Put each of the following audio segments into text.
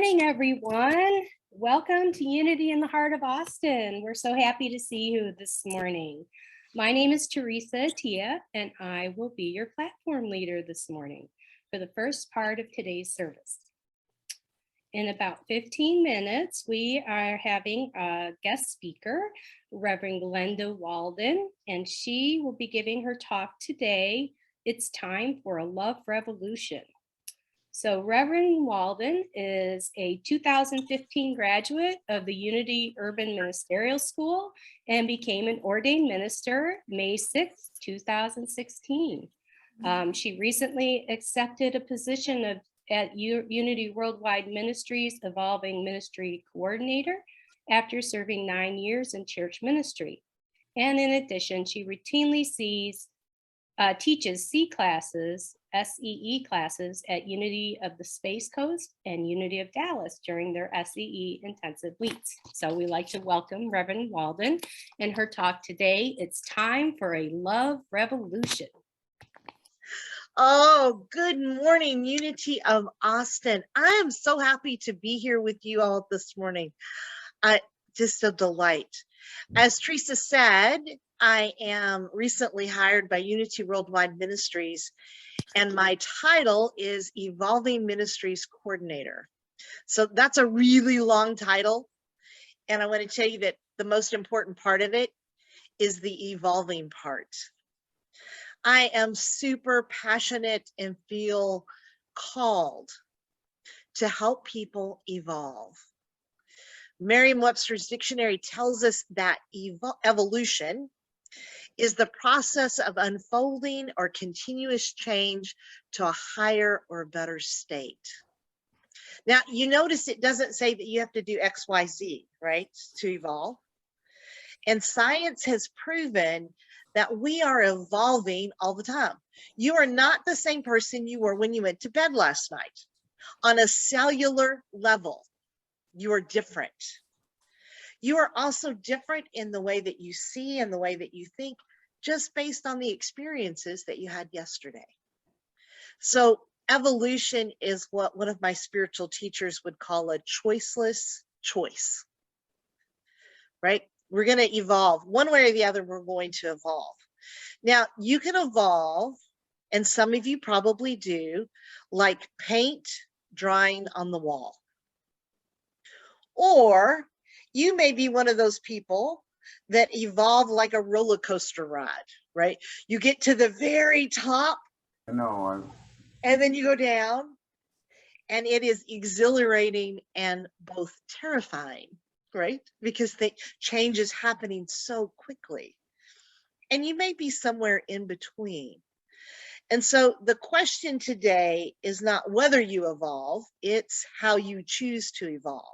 morning, everyone. Welcome to Unity in the Heart of Austin. We're so happy to see you this morning. My name is Teresa Tia, and I will be your platform leader this morning for the first part of today's service. In about 15 minutes, we are having a guest speaker, Reverend Glenda Walden, and she will be giving her talk today. It's time for a love revolution. So Reverend Walden is a 2015 graduate of the Unity Urban Ministerial School and became an ordained minister May 6, 2016. She recently accepted a position at Unity Worldwide Ministries Evolving Ministry Coordinator after serving 9 years in church ministry. And in addition, she routinely teaches C classes, SEE classes at Unity of the Space Coast and Unity of Dallas during their SEE intensive weeks. So we'd like to welcome Reverend Walden and her talk today. It's time for a love revolution. Oh, good morning, Unity of Austin. I am so happy to be here with you all this morning. Just a delight. As Teresa said, I am recently hired by Unity Worldwide Ministries, and my title is Evolving Ministries Coordinator. So that's a really long title, and I want to tell you that the most important part of it is the evolving part. I am super passionate and feel called to help people evolve. Merriam-Webster's dictionary tells us that evolution is the process of unfolding or continuous change to a higher or better state. Now, you notice it doesn't say that you have to do X, Y, Z, right, to evolve. And science has proven that we are evolving all the time. You are not the same person you were when you went to bed last night. On a cellular level, you are different. You are also different in the way that you see and the way that you think, just based on the experiences that you had yesterday. So evolution is what one of my spiritual teachers would call a choiceless choice, right? We're going to evolve one way or the other. We're going to evolve. Now you can evolve, and some of you probably do, like paint drying on the wall. Or you may be one of those people that evolve like a roller coaster ride, right? You get to the very top, and then you go down, and it is exhilarating and both terrifying, right? Because the change is happening so quickly. And you may be somewhere in between. And so the question today is not whether you evolve, it's how you choose to evolve.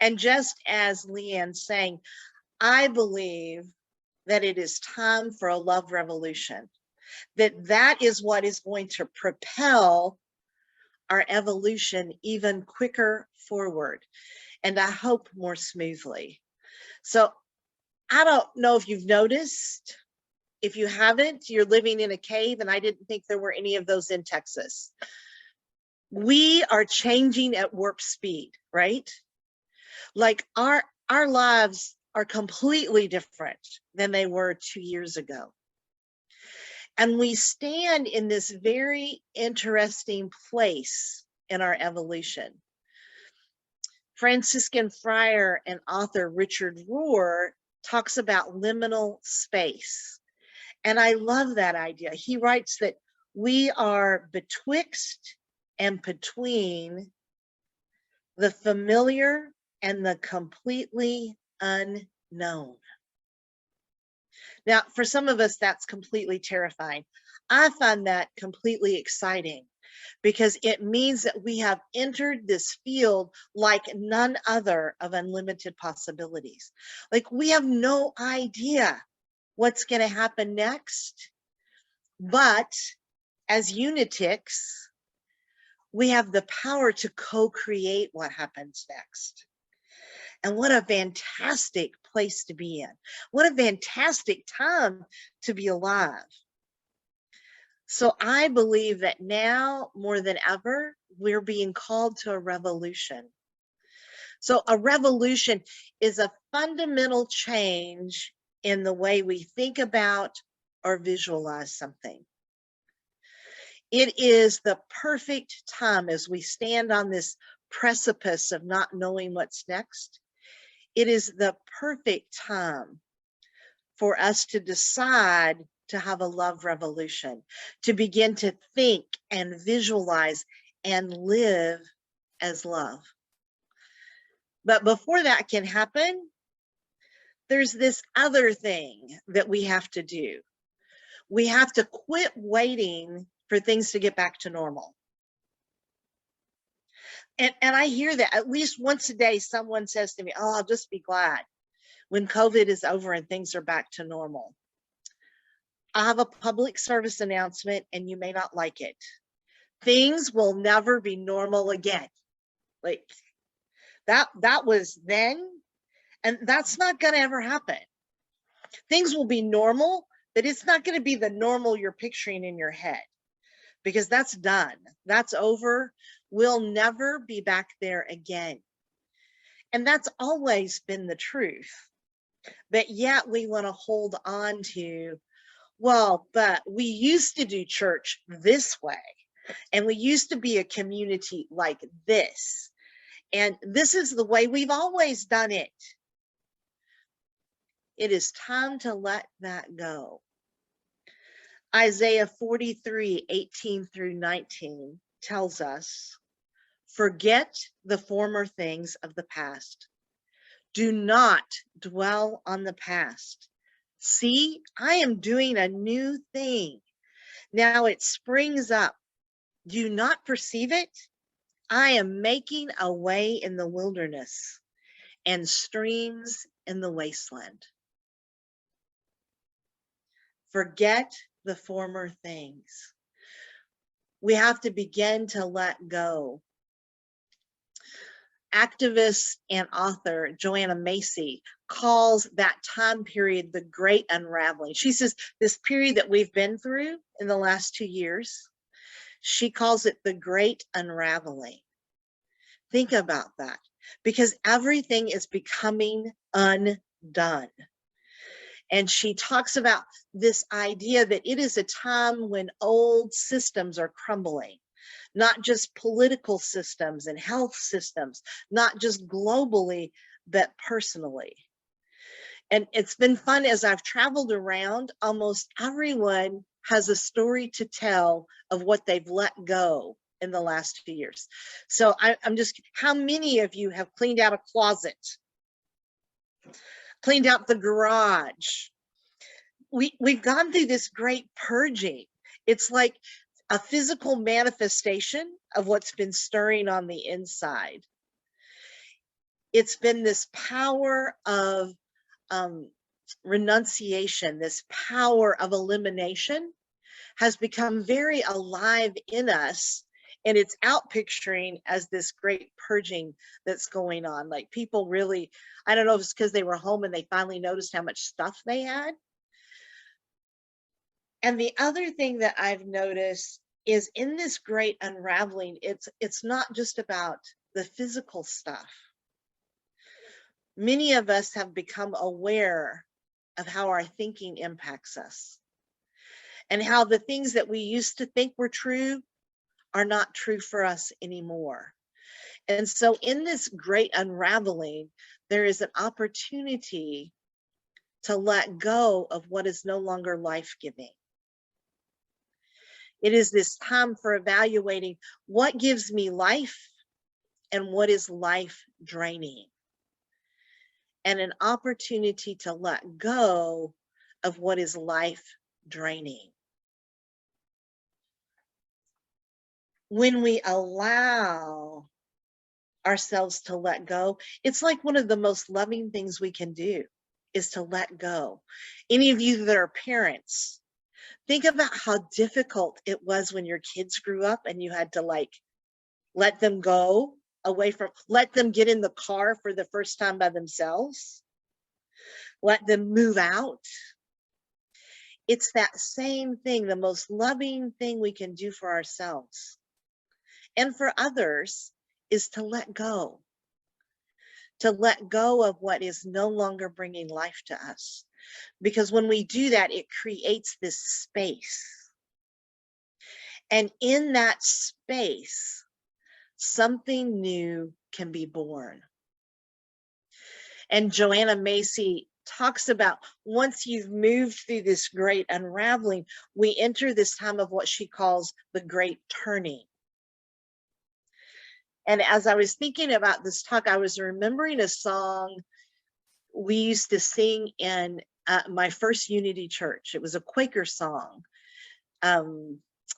And just as Leanne's saying, I believe that it is time for a love revolution, that is what is going to propel our evolution even quicker forward, and I hope more smoothly. So I don't know if you've noticed. If you haven't, you're living in a cave, and I didn't think there were any of those in Texas. We are changing at warp speed, right? Like our lives are completely different than they were 2 years ago. And we stand in this very interesting place in our evolution. Franciscan friar and author Richard Rohr talks about liminal space. And I love that idea. He writes that we are betwixt and between the familiar and the completely unknown. Now, for some of us, that's completely terrifying. I find that completely exciting because it means that we have entered this field like none other of unlimited possibilities. Like we have no idea what's going to happen next, but as unitics, we have the power to co-create what happens next. And what a fantastic place to be in. What a fantastic time to be alive. So I believe that now more than ever, we're being called to a revolution. So a revolution is a fundamental change in the way we think about or visualize something. It is the perfect time as we stand on this precipice of not knowing what's next. It is the perfect time for us to decide to have a love revolution, to begin to think and visualize and live as love. But before that can happen, there's this other thing that we have to do. We have to quit waiting for things to get back to normal. And I hear that at least once a day, someone says to me, oh, I'll just be glad when COVID is over and things are back to normal. I have a public service announcement, and you may not like it. Things will never be normal again. Like that was then, and that's not going to ever happen. Things will be normal, but it's not going to be the normal you're picturing in your head, because that's done. That's over. We'll never be back there again. And that's always been the truth. But yet we want to hold on to, well, but we used to do church this way, and we used to be a community like this, and this is the way we've always done it. It is time to let that go. Isaiah 43:18-19 tells us, forget the former things of the past. Do not dwell on the past. See, I am doing a new thing. Now it springs up. Do you not perceive it? I am making a way in the wilderness and streams in the wasteland. Forget the former things. We have to begin to let go. Activist and author Joanna Macy calls that time period the Great Unraveling. She says this period that we've been through in the last 2 years, she calls it the Great Unraveling. Think about that, because everything is becoming undone. And she talks about this idea that it is a time when old systems are crumbling, not just political systems and health systems, not just globally, but personally. And it's been fun as I've traveled around, almost everyone has a story to tell of what they've let go in the last 2 years. So I'm just, how many of you have cleaned out a closet? Cleaned out the garage? We've gone through this great purging. It's like a physical manifestation of what's been stirring on the inside. It's been this power of renunciation, this power of elimination has become very alive in us, and it's out picturing as this great purging that's going on. Like people really, I don't know if it's because they were home and they finally noticed how much stuff they had. And the other thing that I've noticed is in this great unraveling, it's not just about the physical stuff. Many of us have become aware of how our thinking impacts us, and how the things that we used to think were true are not true for us anymore. And so in this great unraveling, there is an opportunity to let go of what is no longer life-giving. It is this time for evaluating what gives me life and what is life draining, and an opportunity to let go of what is life draining. When we allow ourselves to let go, it's like one of the most loving things we can do is to let go. Any of you that are parents, think about how difficult it was when your kids grew up and you had to like let them go away from, let them get in the car for the first time by themselves, let them move out. It's that same thing, the most loving thing we can do for ourselves and for others is to let go of what is no longer bringing life to us. Because when we do that, it creates this space. And in that space, something new can be born. And Joanna Macy talks about once you've moved through this great unraveling, we enter this time of what she calls the great turning. And as I was thinking about this talk, I was remembering a song we used to sing in my first Unity church. It was a Quaker song,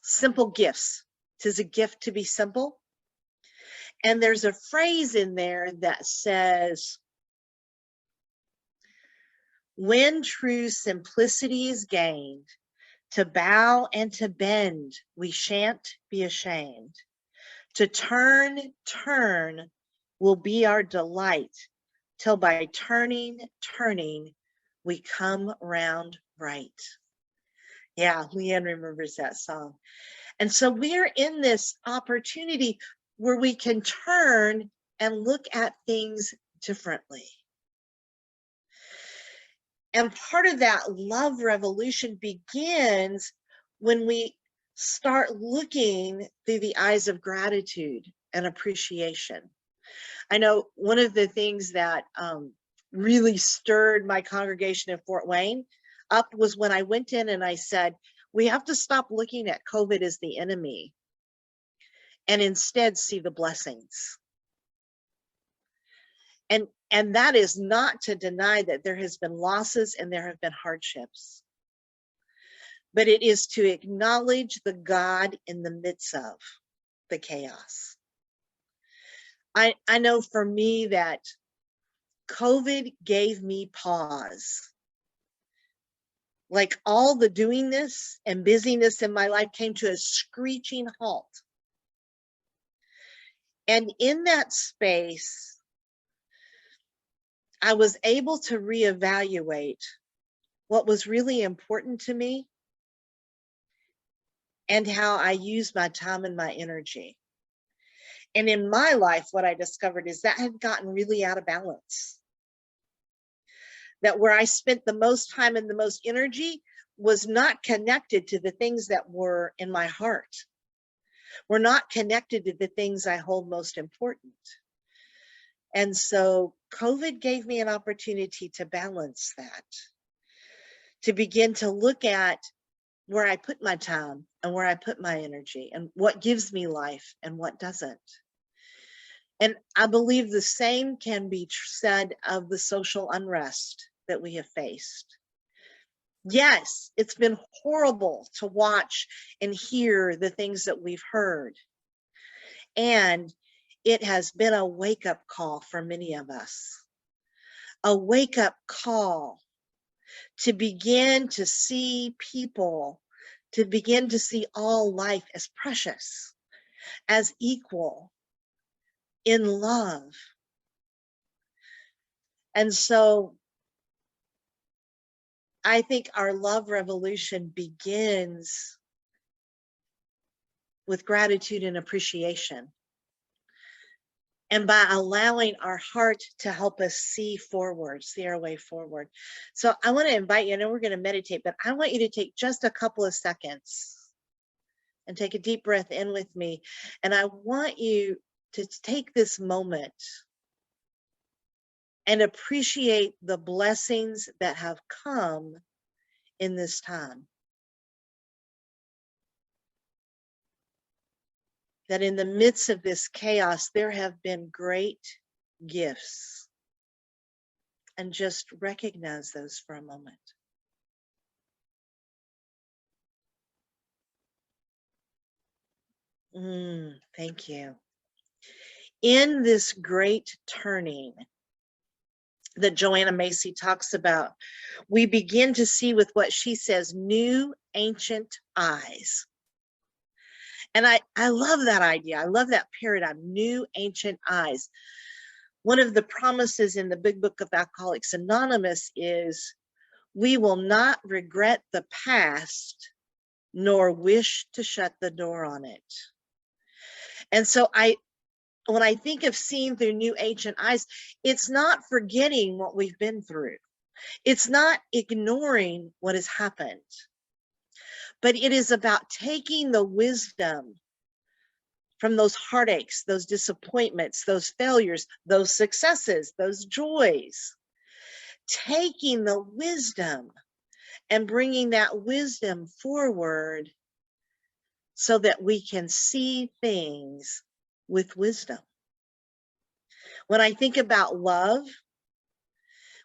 Simple Gifts. 'Tis a gift to be simple. And there's a phrase in there that says, when true simplicity is gained, to bow and to bend, we shan't be ashamed. To turn will be our delight, till by turning, we come round right. Yeah, Leanne remembers that song. And so we're in this opportunity where we can turn and look at things differently. And part of that love revolution begins when we start looking through the eyes of gratitude and appreciation. I know one of the things that really stirred my congregation in Fort Wayne up was when I went in and I said, we have to stop looking at COVID as the enemy and instead see the blessings. And that is not to deny that there has been losses and there have been hardships, but it is to acknowledge the God in the midst of the chaos. I know for me that COVID gave me pause. Like all the doingness and busyness in my life came to a screeching halt. And in that space, I was able to reevaluate what was really important to me and how I use my time and my energy. And in my life, what I discovered is that had gotten really out of balance. That where I spent the most time and the most energy was not connected to the things that were in my heart. Were not connected to the things I hold most important. And so COVID gave me an opportunity to balance that, to begin to look at where I put my time and where I put my energy and what gives me life and what doesn't. And I believe the same can be said of the social unrest that we have faced. Yes, it's been horrible to watch and hear the things that we've heard. And it has been a wake-up call for many of us. A wake-up call to begin to see people, to begin to see all life as precious, as equal, in love. And so I think our love revolution begins with gratitude and appreciation. And by allowing our heart to help us see forward, see our way forward. So I want to invite you, I know we're going to meditate, but I want you to take just a couple of seconds and take a deep breath in with me. And I want you to take this moment and appreciate the blessings that have come in this time. That in the midst of this chaos, there have been great gifts. And just recognize those for a moment. Thank you. In this great turning that Joanna Macy talks about, we begin to see with what she says, new ancient eyes. And I love that idea. I love that paradigm, new ancient eyes. One of the promises in the Big Book of Alcoholics Anonymous is We will not regret the past nor wish to shut the door on it. And so when I think of seeing through new ancient eyes, it's not forgetting what we've been through. It's not ignoring what has happened, but it is about taking the wisdom from those heartaches, those disappointments, those failures, those successes, those joys, taking the wisdom and bringing that wisdom forward so that we can see things with wisdom. When I think about love,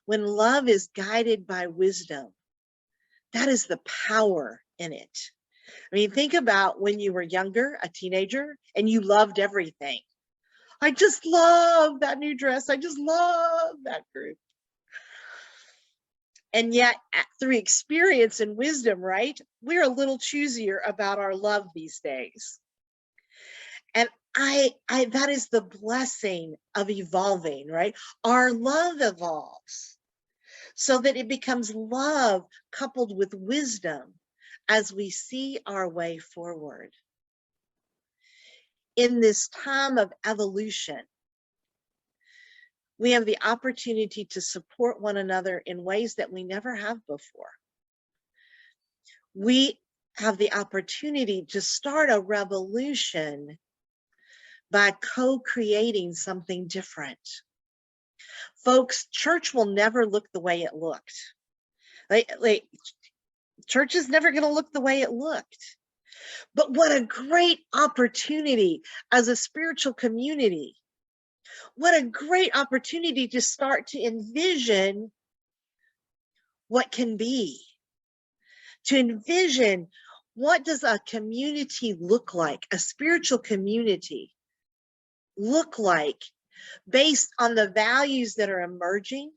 when love is guided by wisdom, that is the power in it. I mean, think about when you were younger, a teenager, and you loved everything. I just love that new dress. I just love that group. And yet, through experience and wisdom, right, we're a little choosier about our love these days. And that is the blessing of evolving, right? Our love evolves so that it becomes love coupled with wisdom as we see our way forward. In this time of evolution, we have the opportunity to support one another in ways that we never have before. We have the opportunity to start a revolution by co-creating something different. Folks, church will never look the way it looked. Church is never going to look the way it looked. But what a great opportunity as a spiritual community. What a great opportunity to start to envision what can be. To envision what does a community look like, a spiritual community look like, based on the values that are emerging,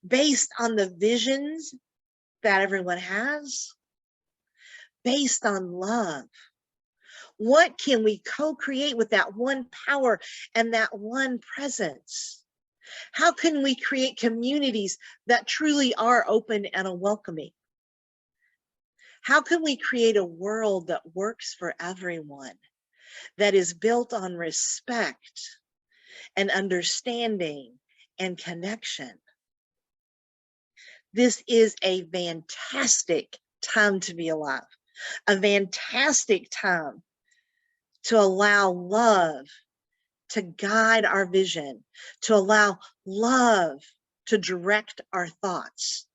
based on the visions that everyone has, based on love. What can we co-create with that one power and that one presence? How can we create communities that truly are open and welcoming? How can we create a world that works for everyone, that is built on respect and understanding and connection? This is a fantastic time to be alive, a fantastic time to allow love to guide our vision, to allow love to direct our thoughts,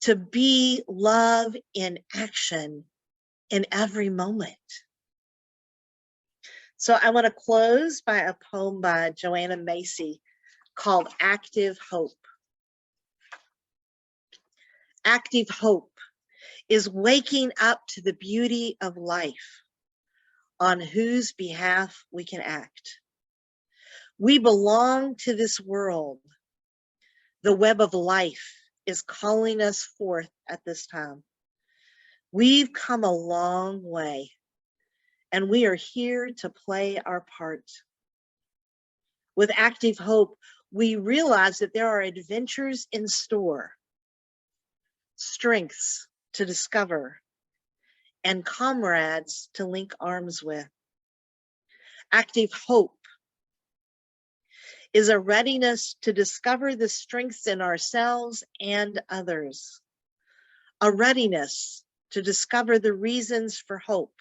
to be love in action in every moment. So I want to close by a poem by Joanna Macy called Active Hope. Active hope is waking up to the beauty of life, on whose behalf we can act. We belong to this world. The web of life is calling us forth at this time. We've come a long way, and we are here to play our part. With active hope, we realize that there are adventures in store, strengths to discover, and comrades to link arms with. Active hope is a readiness to discover the strengths in ourselves and others, a readiness to discover the reasons for hope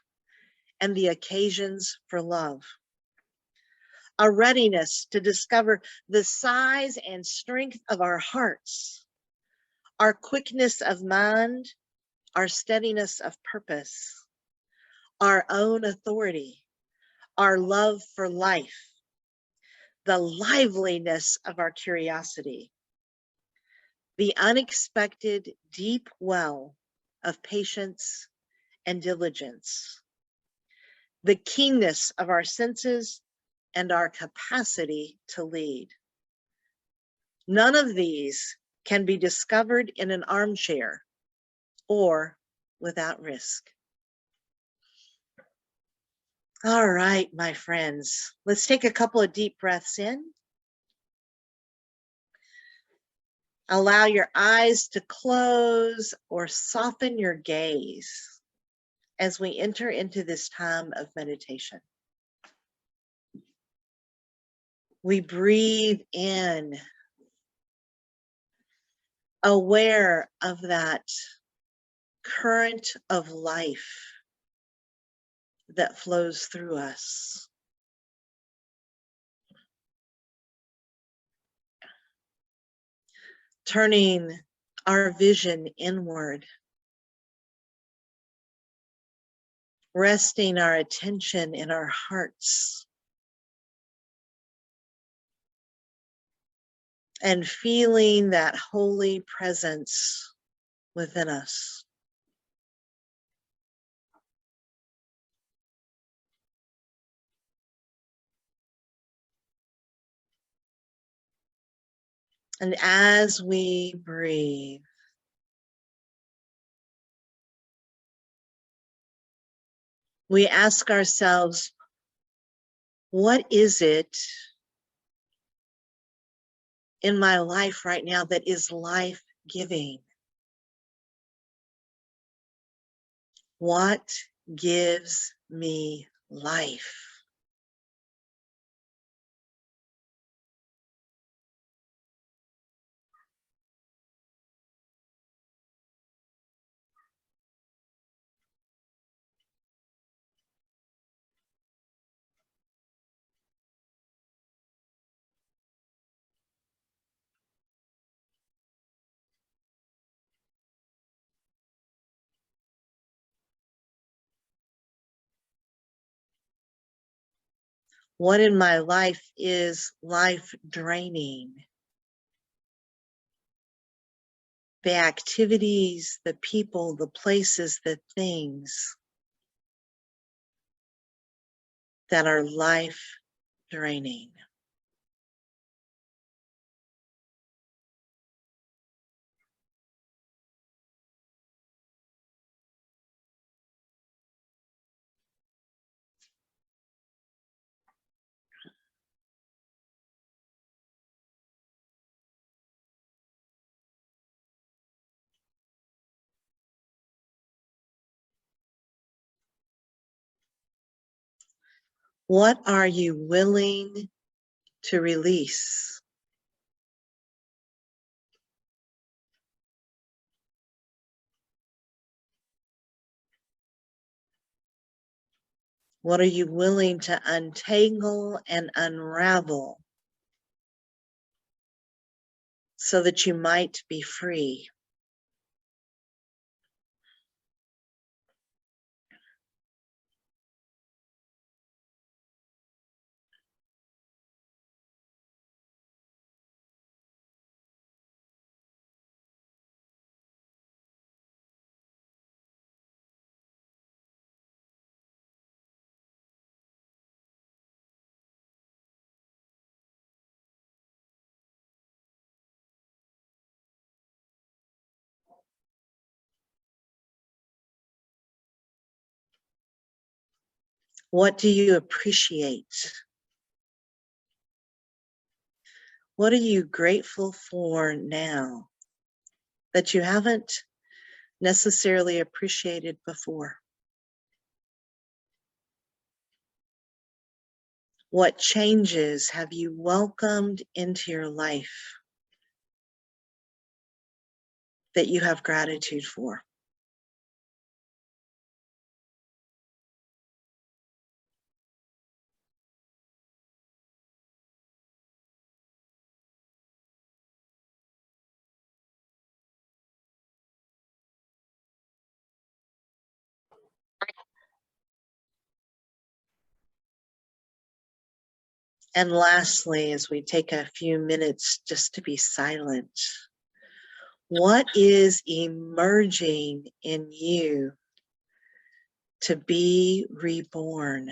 and the occasions for love, a readiness to discover the size and strength of our hearts, our quickness of mind, our steadiness of purpose, our own authority, our love for life, the liveliness of our curiosity, the unexpected deep well of patience and diligence, the keenness of our senses and our capacity to lead. None of these can be discovered in an armchair or without risk. All right, my friends, let's take a couple of deep breaths in Allow your eyes to close or soften your gaze as we enter into this time of meditation. We breathe in, aware of that current of life that flows through us. Turning our vision inward, resting our attention in our hearts, and feeling that holy presence within us. And as we breathe, we ask ourselves, what is it in my life right now that is life-giving? What gives me life? What in my life is life draining? The activities, the people, the places, the things that are life draining. What are you willing to release? What are you willing to untangle and unravel so that you might be free? What do you appreciate? What are you grateful for now that you haven't necessarily appreciated before? What changes have you welcomed into your life that you have gratitude for? And lastly, as we take a few minutes just to be silent, what is emerging in you to be reborn?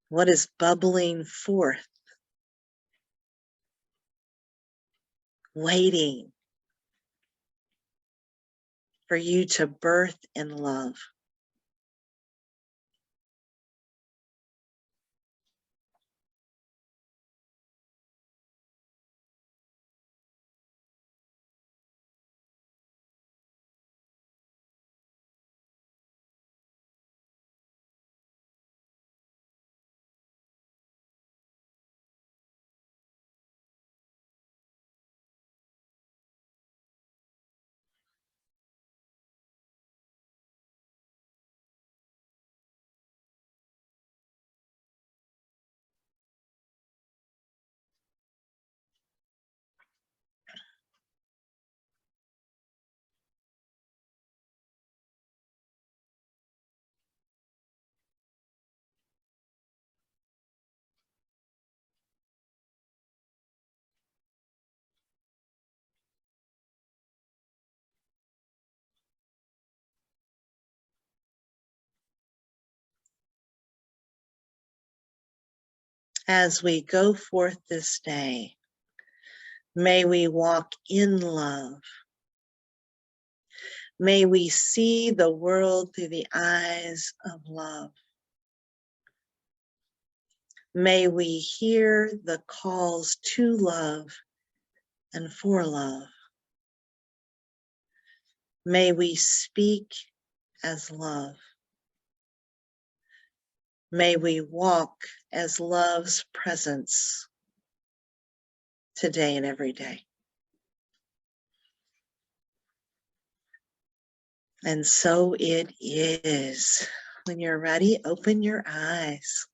What is bubbling forth, waiting for you to birth in love? as we go forth this day, may we walk in love. May we see the world through the eyes of love. May we hear the calls to love and for love. May we speak as love. May we walk as love's presence today and every day. And so it is. When you're ready, open your eyes.